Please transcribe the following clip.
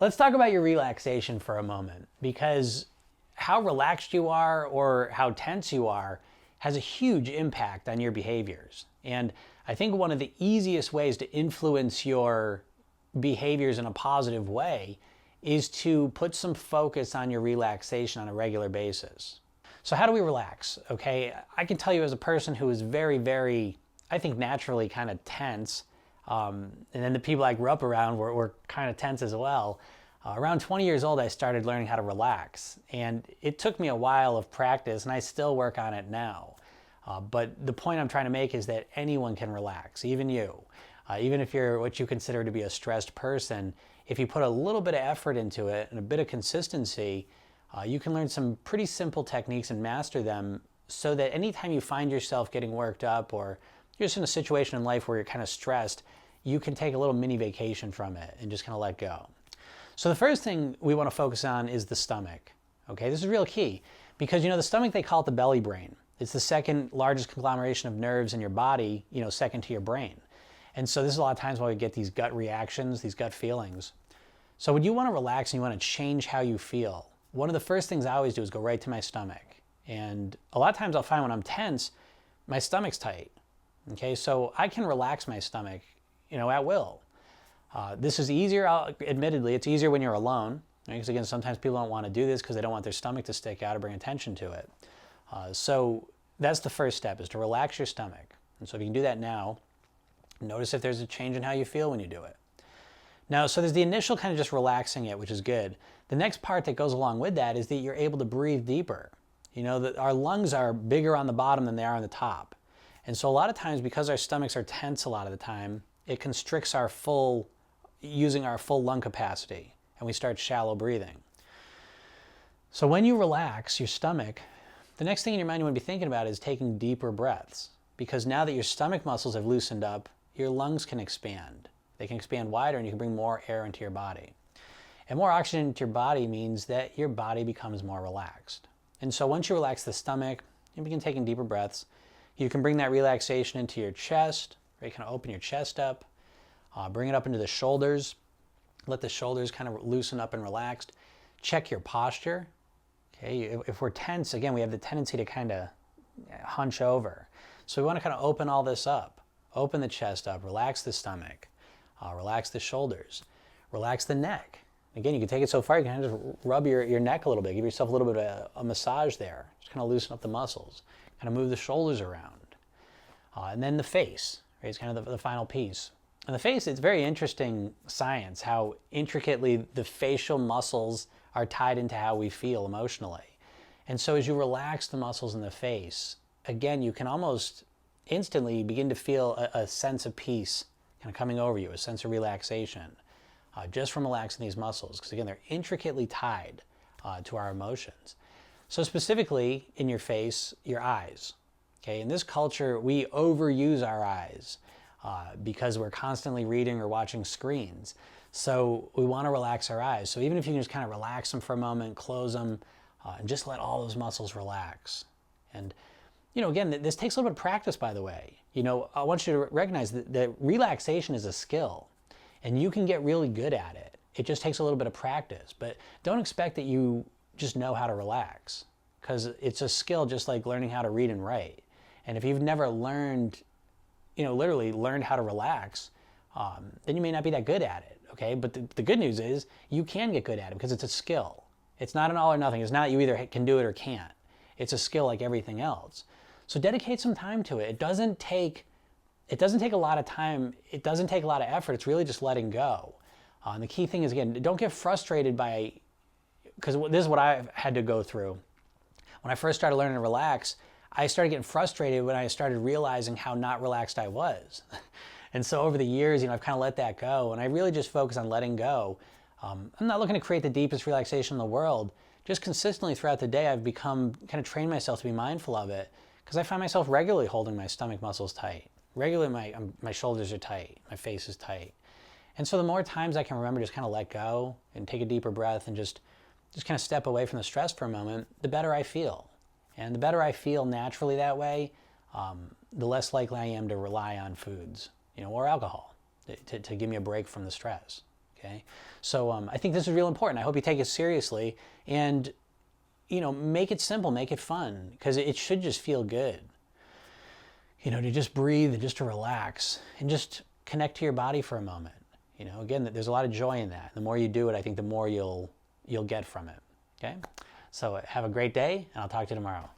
Let's talk about your relaxation for a moment, because how relaxed you are or how tense you are has a huge impact on your behaviors. And I think one of the easiest ways to influence your behaviors in a positive way is to put some focus on your relaxation on a regular basis. So how do we relax? Okay, I can tell you as a person who is very, I think naturally kind of tense, and then the people I grew up around were kind of tense as well. Around 20 years old, I started learning how to relax. And it took me a while of practice, and I still work on it now. But the point I'm trying to make is that anyone can relax, even you. Even if you're what you consider to be a stressed person, if you put a little bit of effort into it and a bit of consistency, you can learn some pretty simple techniques and master them, so that anytime you find yourself getting worked up or you're just in a situation in life where you're kind of stressed, you can take a little mini vacation from it and just kind of let go. So the first thing we want to focus on is the stomach. Okay, this is real key, because the stomach, they call it the belly brain. It's the second largest conglomeration of nerves in your body, second to your brain. And so this is a lot of times why we get these gut reactions, these gut feelings. So when you want to relax and you want to change how you feel, one of the first things I always do is go right to my stomach. And a lot of times I'll find when I'm tense, my stomach's tight. Okay, so I can relax my stomach, at will. This is easier, admittedly, it's easier when you're alone. Because again, sometimes people don't want to do this because they don't want their stomach to stick out or bring attention to it. So that's the first step, is to relax your stomach. And so if you can do that now, notice if there's a change in how you feel when you do it. Now, so there's the initial kind of just relaxing it, which is good. The next part that goes along with that is that you're able to breathe deeper. That our lungs are bigger on the bottom than they are on the top. And so a lot of times, because our stomachs are tense a lot of the time, it constricts using our full lung capacity, and we start shallow breathing. So when you relax your stomach, the next thing in your mind you want to be thinking about is taking deeper breaths, because now that your stomach muscles have loosened up, your lungs can expand. They can expand wider, and you can bring more air into your body. And more oxygen into your body means that your body becomes more relaxed. And so once you relax the stomach, you begin taking deeper breaths. You can bring that relaxation into your chest, right? Kind of open your chest up, bring it up into the shoulders. Let the shoulders kind of loosen up and relaxed. Check your posture. Okay, if we're tense, again, we have the tendency to kind of hunch over. So we want to kind of open all this up. Open the chest up, relax the stomach, relax the shoulders, relax the neck. Again, you can take it so far, you can kind of just rub your neck a little bit, give yourself a little bit of a massage there. Just kind of loosen up the muscles, kind of move the shoulders around. And then the face, right? It's kind of the final piece. And the face, it's very interesting science, how intricately the facial muscles are tied into how we feel emotionally. And so as you relax the muscles in the face, again, you can almost instantly begin to feel a sense of peace kind of coming over you, a sense of relaxation, just from relaxing these muscles. Because again, they're intricately tied to our emotions. So specifically in your face, your eyes. Okay, in this culture, we overuse our eyes because we're constantly reading or watching screens. So we want to relax our eyes. So even if you can just kind of relax them for a moment, close them, and just let all those muscles relax. And again, this takes a little bit of practice, by the way. I want you to recognize that relaxation is a skill, and you can get really good at it. It just takes a little bit of practice. But don't expect that you just know how to relax, because it's a skill just like learning how to read and write. And if you've never learned, literally learned how to relax, then you may not be that good at it, okay? But the good news is you can get good at it because it's a skill. It's not an all or nothing. It's not you either can do it or can't. It's a skill like everything else. So dedicate some time to it. It doesn't take a lot of time. It doesn't take a lot of effort. It's really just letting go. And the key thing is, again, don't get frustrated because this is what I've had to go through. When I first started learning to relax, I started getting frustrated when I started realizing how not relaxed I was. And so over the years, I've kind of let that go, and I really just focus on letting go. I'm not looking to create the deepest relaxation in the world. Just consistently throughout the day, I've kind of trained myself to be mindful of it, because I find myself regularly holding my stomach muscles tight. Regularly, my shoulders are tight, my face is tight. And so the more times I can remember just kind of let go and take a deeper breath and just kind of step away from the stress for a moment, the better I feel. And the better I feel naturally that way, the less likely I am to rely on foods, or alcohol to give me a break from the stress. Okay, so I think this is real important. I hope you take it seriously and, you know, make it simple, make it fun, because it should just feel good. You know, to just breathe and just to relax and just connect to your body for a moment. You know, again, there's a lot of joy in that. The more you do it, I think the more you'll get from it. Okay, so have a great day, and I'll talk to you tomorrow.